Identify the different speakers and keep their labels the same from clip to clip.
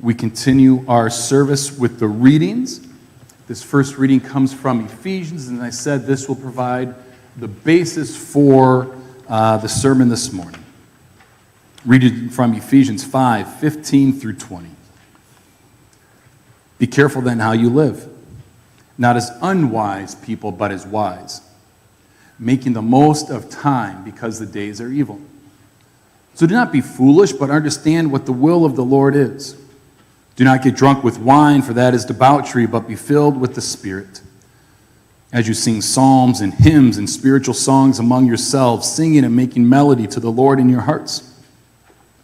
Speaker 1: We continue our service with the readings. This first reading comes from Ephesians, and I said this will provide the basis for the sermon this morning. Reading from Ephesians 5:15 through 20. Be careful then how you live, not as unwise people, but as wise, making the most of time because the days are evil. So do not be foolish, but understand what the will of the Lord is. Do not get drunk with wine, for that is debauchery, but be filled with the Spirit. As you sing psalms and hymns and spiritual songs among yourselves, singing and making melody to the Lord in your hearts,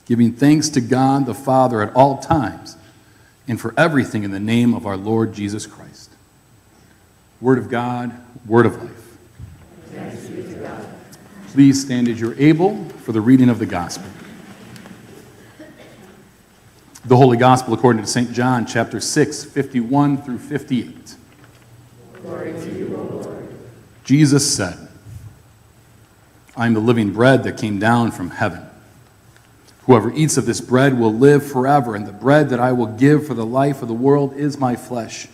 Speaker 1: giving thanks to God the Father at all times, and for everything in the name of our Lord Jesus Christ. Word of God, word of life.
Speaker 2: Thanks be to God.
Speaker 1: Please stand as you're able for the reading of the gospel. The Holy Gospel according to St. John, chapter 6, 51 through 58.
Speaker 2: Glory to you, O Lord.
Speaker 1: Jesus said, I am the living bread that came down from heaven. Whoever eats of this bread will live forever, and the bread that I will give for the life of the world is my flesh.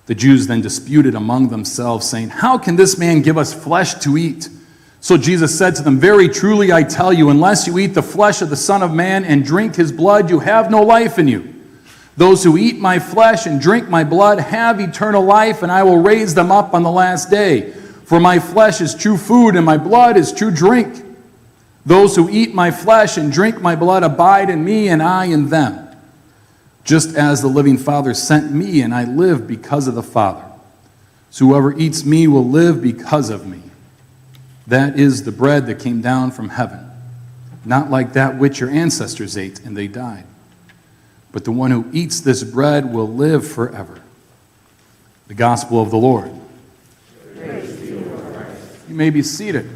Speaker 1: The Jews then disputed among themselves, saying, How can this man give us flesh to eat? So Jesus said to them, Very truly I tell you, unless you eat the flesh of the Son of Man and drink his blood, you have no life in you. Those who eat my flesh and drink my blood have eternal life, and I will raise them up on the last day. For my flesh is true food, and my blood is true drink. Those who eat my flesh and drink my blood abide in me, and I in them. Just as the living Father sent me, and I live because of the Father. So whoever eats me will live because of me. That is the bread that came down from heaven, not like that which your ancestors ate, and they died. But the one who eats this bread will live forever. The gospel of the Lord.
Speaker 2: Praise to you, Lord Christ.
Speaker 1: You may be seated.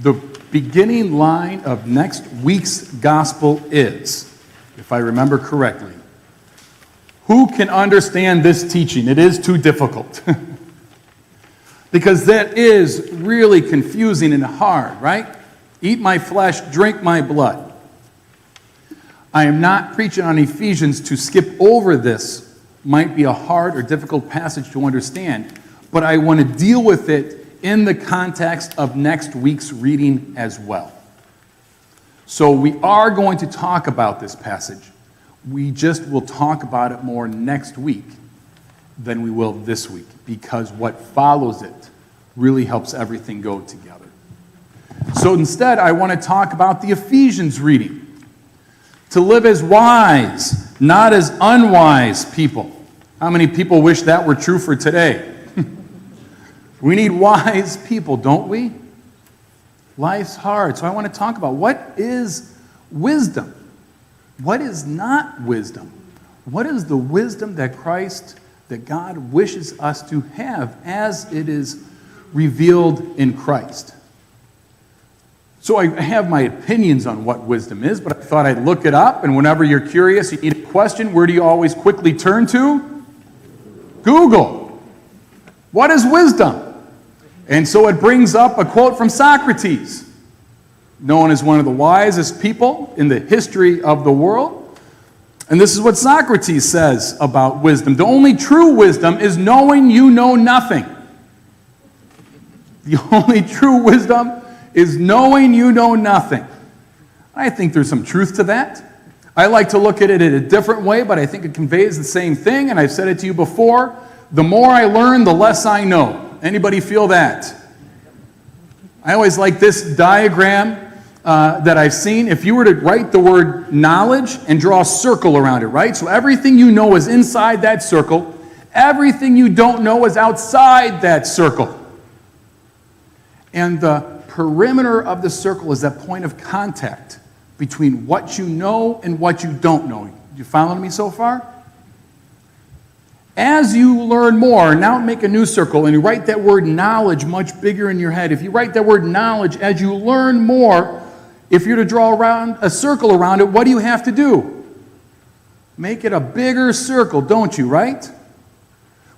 Speaker 1: The beginning line of next week's gospel is, if I remember correctly, who can understand this teaching? It is too difficult. Because that is really confusing and hard, right? Eat my flesh, drink my blood. I am not preaching on Ephesians to skip over this. Might be a hard or difficult passage to understand, but I want to deal with it in the context of next week's reading as well. So we are going to talk about this passage. We just will talk about it more next week than we will this week, because what follows it really helps everything go together. So instead, I want to talk about the Ephesians reading. To live as wise, not as unwise people. How many people wish that were true for today? We need wise people, don't we? Life's hard. So I want to talk about what is wisdom? What is not wisdom? What is the wisdom that God wishes us to have as it is revealed in Christ? So I have my opinions on what wisdom is, but I thought I'd look it up, and whenever you're curious, you need a question, where do you always quickly turn to? Google. What is wisdom? And so it brings up a quote from Socrates, known as one of the wisest people in the history of the world. And this is what Socrates says about wisdom. The only true wisdom is knowing you know nothing. The only true wisdom is knowing you know nothing. I think there's some truth to that. I like to look at it in a different way, but I think it conveys the same thing, and I've said it to you before. The more I learn, the less I know. Anybody feel that? I always like this diagram that I've seen. If you were to write the word knowledge and draw a circle around it, right? So everything you know is inside that circle. Everything you don't know is outside that circle. And the perimeter of the circle is that point of contact between what you know and what you don't know. You following me so far? As you learn more, now make a new circle and you write that word knowledge much bigger in your head. If you write that word knowledge, as you learn more, if you're to draw around a circle around it, what do you have to do? Make it a bigger circle, don't you, right?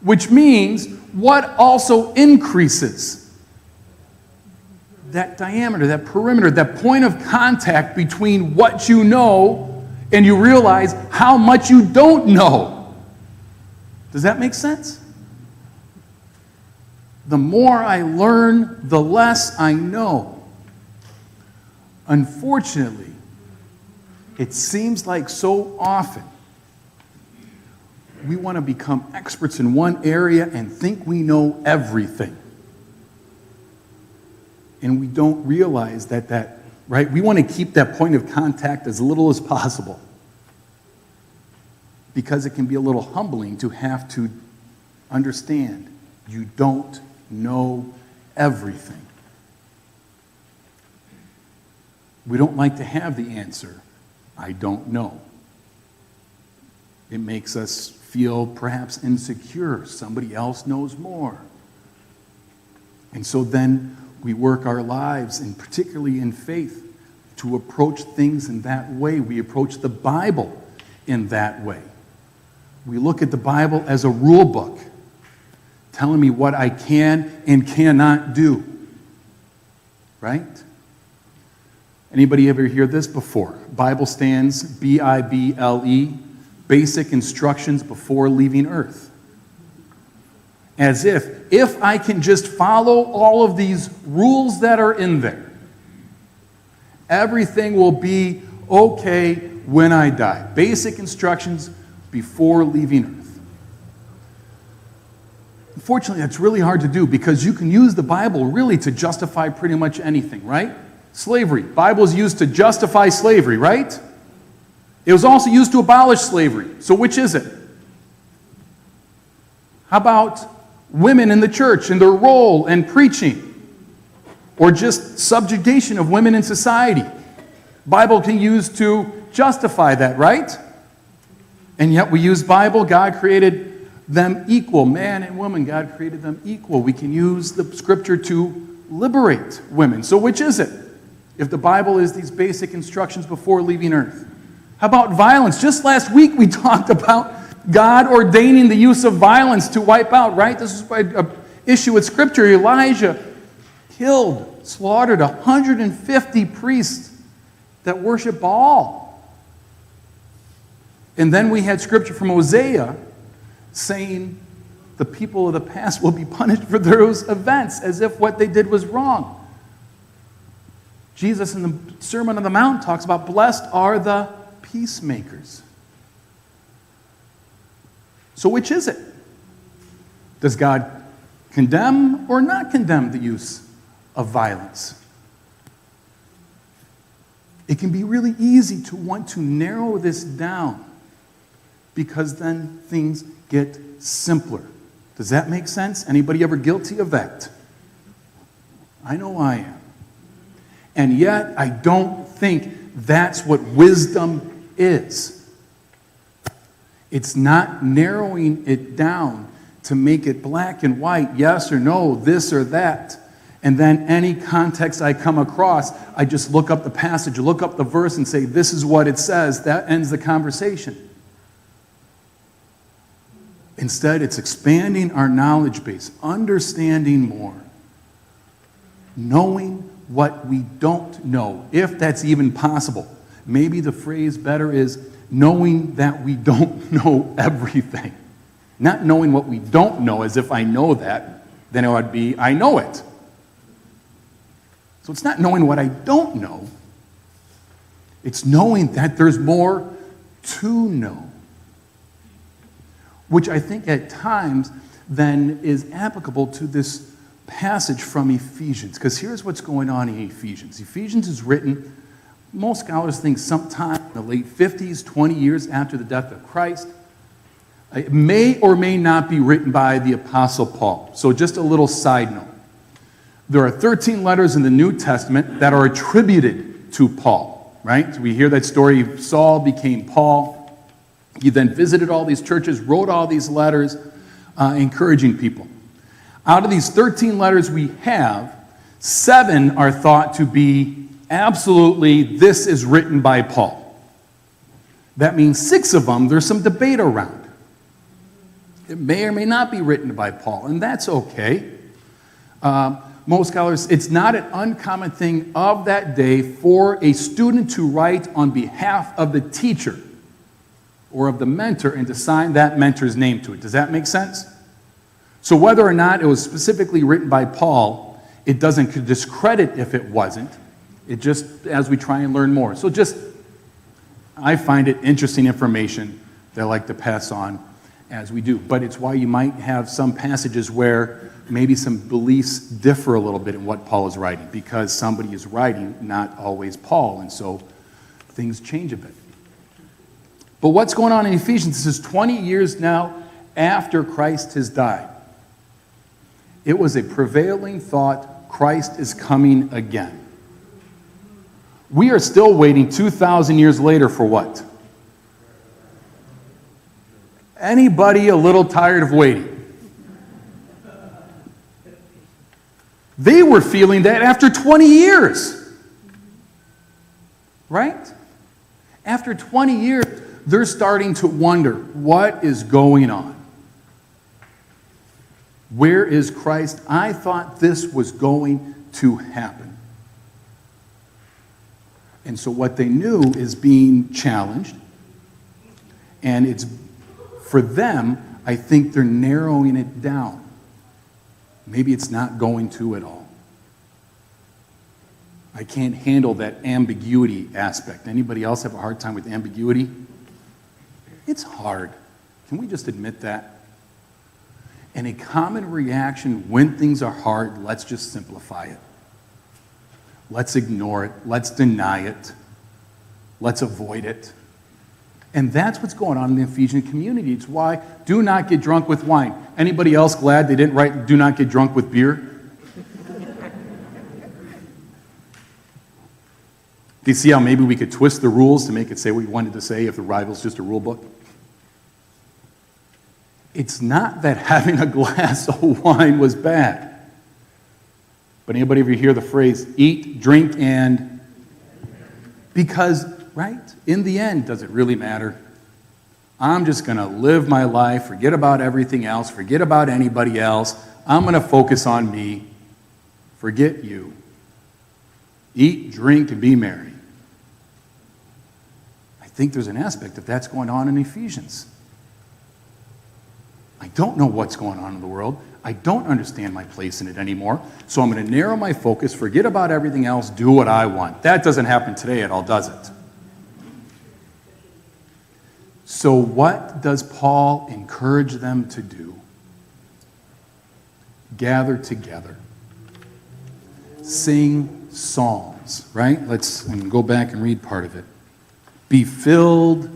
Speaker 1: Which means what also increases? that diameter, that perimeter, that point of contact between what you know and you realize how much you don't know. Does that make sense? The more I learn, the less I know. Unfortunately, it seems like so often we want to become experts in one area and think we know everything. And we don't realize that, right? We want to keep that point of contact as little as possible because it can be a little humbling to have to understand you don't know everything. We don't like to have the answer, I don't know. It makes us feel perhaps insecure. Somebody else knows more. And so then we work our lives, and particularly in faith, to approach things in that way. We approach the Bible in that way. We look at the Bible as a rule book, telling me what I can and cannot do. Right? Anybody ever hear this before? Bible stands, B-I-B-L-E, basic instructions before leaving earth. As if I can just follow all of these rules that are in there, everything will be okay when I die. Basic instructions before leaving earth. Unfortunately, that's really hard to do because you can use the Bible really to justify pretty much anything, right? Slavery. Bible is used to justify slavery, right? It was also used to abolish slavery. So which is it? How about women in the church and their role and preaching? Or just subjugation of women in society? Bible can use to justify that, right? And yet we use Bible. God created them equal. Man and woman, God created them equal. We can use the scripture to liberate women. So which is it? If the Bible is these basic instructions before leaving earth. How about violence? Just last week we talked about God ordaining the use of violence to wipe out, right? This is an issue with Scripture. Elijah killed, slaughtered 150 priests that worship Baal. And then we had Scripture from Hosea saying the people of the past will be punished for those events as if what they did was wrong. Jesus in the Sermon on the Mount talks about blessed are the peacemakers. So which is it? Does God condemn or not condemn the use of violence? It can be really easy to want to narrow this down because then things get simpler. Does that make sense? Anybody ever guilty of that? I know I am. And yet, I don't think that's what wisdom is. It's not narrowing it down to make it black and white, yes or no, this or that. And then any context I come across, I just look up the passage, look up the verse and say, this is what it says. That ends the conversation. Instead, it's expanding our knowledge base, understanding more, knowing what we don't know, if that's even possible. Maybe the phrase better is knowing that we don't know everything. Not knowing what we don't know as if I know that, then it would be, I know it. So it's not knowing what I don't know. It's knowing that there's more to know. Which I think at times then is applicable to this passage from Ephesians. Because here's what's going on in Ephesians. Ephesians is written, most scholars think sometime in the late 50s, 20 years after the death of Christ. It may or may not be written by the Apostle Paul. So just a little side note. There are 13 letters in the New Testament that are attributed to Paul, right? So we hear that story. Saul became Paul. He then visited all these churches, wrote all these letters, encouraging people. Out of these 13 letters we have, 7 are thought to be absolutely, this is written by Paul. That means 6 of them, there's some debate around. It may or may not be written by Paul, and that's okay. most scholars, it's not an uncommon thing of that day for a student to write on behalf of the teacher or of the mentor and to sign that mentor's name to it. Does that make sense? So whether or not it was specifically written by Paul, it doesn't discredit if it wasn't. It just, as we try and learn more. So just, I find it interesting information that I like to pass on as we do. But it's why you might have some passages where maybe some beliefs differ a little bit in what Paul is writing, because somebody is writing, not always Paul, and so things change a bit. But what's going on in Ephesians? This is 20 years now after Christ has died. It was a prevailing thought, Christ is coming again. We are still waiting 2,000 years later for what? Anybody a little tired of waiting? They were feeling that after 20 years. Right? After 20 years, they're starting to wonder, what is going on? Where is Christ? I thought this was going to happen. And so what they knew is being challenged. And it's, for them, I think they're narrowing it down. Maybe it's not going to at all. I can't handle that ambiguity aspect. Anybody else have a hard time with ambiguity? It's hard. Can we just admit that? And a common reaction when things are hard, let's just simplify it. Let's ignore it. Let's deny it. Let's avoid it. And that's what's going on in the Ephesian community. It's why do not get drunk with wine. Anybody else glad they didn't write do not get drunk with beer? Do you see how maybe we could twist the rules to make it say what we wanted to say if the rival's just a rule book? It's not that having a glass of wine was bad. But anybody ever hear the phrase, eat, drink, and... Because, right, in the end, does it really matter? I'm just going to live my life, forget about everything else, forget about anybody else. I'm going to focus on me. Forget you. Eat, drink, and be merry. I think there's an aspect of that's going on in Ephesians. I don't know what's going on in the world. I don't understand my place in it anymore. So I'm going to narrow my focus, forget about everything else, do what I want. That doesn't happen today at all, does it? So what does Paul encourage them to do? Gather together. Sing psalms, right? Let's go back and read part of it. Be filled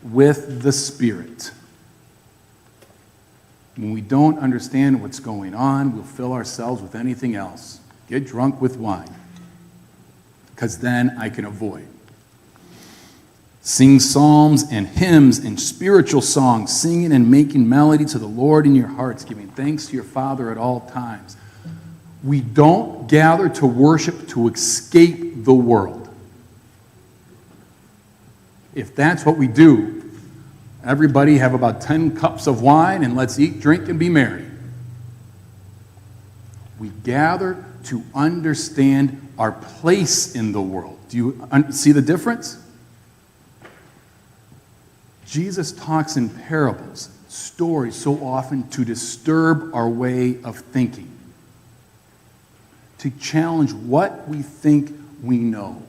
Speaker 1: with the Spirit. When we don't understand what's going on, we'll fill ourselves with anything else. Get drunk with wine, because then I can avoid. Sing psalms and hymns and spiritual songs, singing and making melody to the Lord in your hearts, giving thanks to your Father at all times. We don't gather to worship to escape the world. If that's what we do, everybody have about 10 cups of wine and let's eat, drink, and be merry. We gather to understand our place in the world. Do you see the difference? Jesus talks in parables, stories, so often to disturb our way of thinking, to challenge what we think we know,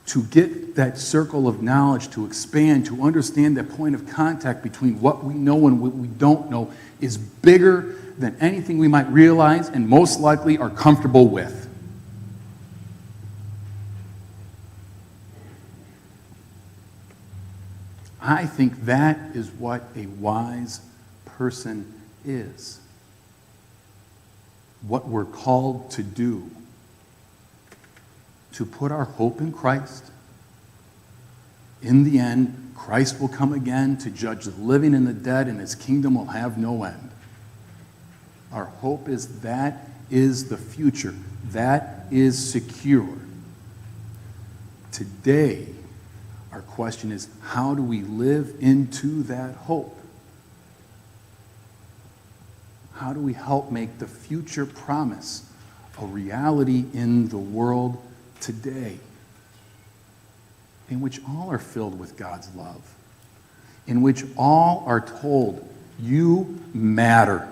Speaker 1: to get that circle of knowledge to expand, to understand that point of contact between what we know and what we don't know is bigger than anything we might realize and most likely are comfortable with. I think that is what a wise person is. What we're called to do. To put our hope in Christ. In the end, Christ will come again to judge the living and the dead, and his kingdom will have no end. Our hope is that is the future. That is secure. Today, our question is, how do we live into that hope? How do we help make the future promise a reality in the world today, in which all are filled with God's love, in which all are told, you matter,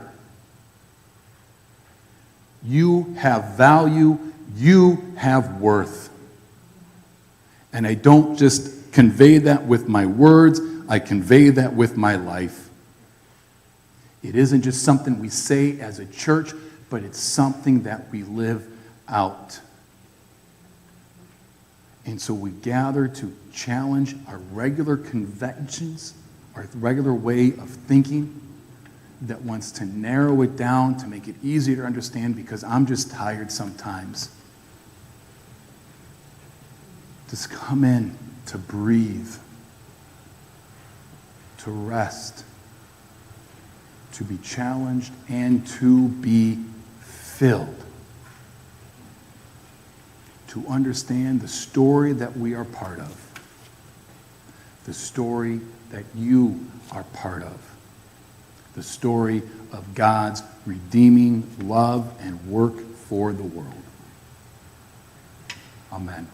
Speaker 1: you have value, you have worth. And I don't just convey that with my words, I convey that with my life. It isn't just something we say as a church, but it's something that we live out. And so we gather to challenge our regular conventions, our regular way of thinking that wants to narrow it down to make it easier to understand because I'm just tired sometimes. Just come in to breathe, to rest, to be challenged, and to be filled. To understand the story that we are part of, the story that you are part of, the story of God's redeeming love and work for the world. Amen.